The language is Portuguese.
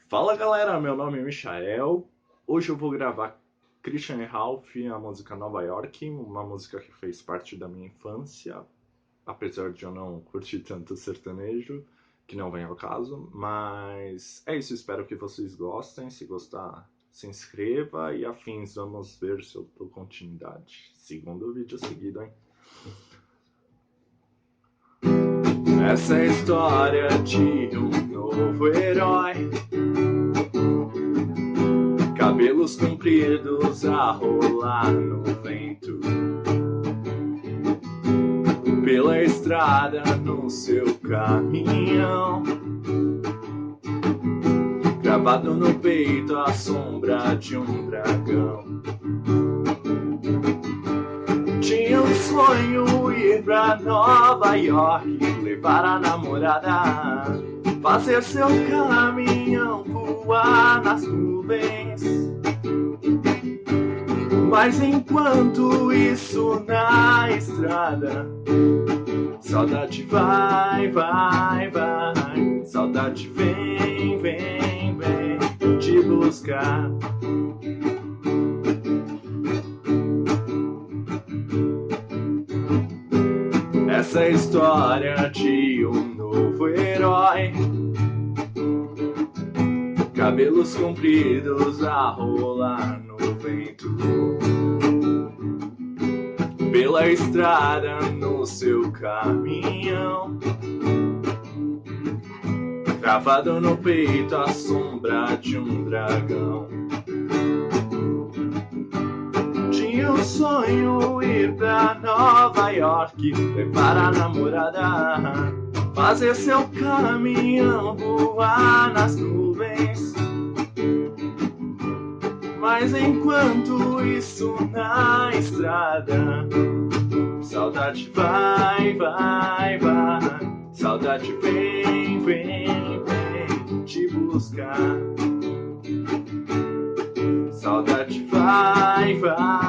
Fala galera, meu nome é Michael. Hoje eu vou gravar Christian Ralph, a música Nova York, uma música que fez parte da minha infância, apesar de eu não curtir tanto sertanejo, que não vem ao caso, mas é isso, espero que vocês gostem. Se gostar, se inscreva e afins, vamos ver se eu dou continuidade. Segundo vídeo seguido, hein? Essa é a história de um novo herói, cabelos compridos a rolar no vento, pela estrada no seu caminhão, gravado no peito a sombra de um dragão. Tinha um sonho ir pra Nova York, levar a namorada, fazer seu caminhão voar nas nuvens. Mas enquanto isso na estrada, saudade vai, vai, vai, saudade vem, vem, vem te buscar. Essa é a história de um novo herói, cabelos compridos a rolar no vento, pela estrada no seu caminhão, gravado no peito a sombra de um dragão. Tinha um sonho ir pra Nova York, levar a namorada, fazer seu caminhão voar nas nuvens. Mas enquanto isso na estrada, saudade vai, vai, vai, saudade vem, vem, vem te buscar. Saudade vai, vai.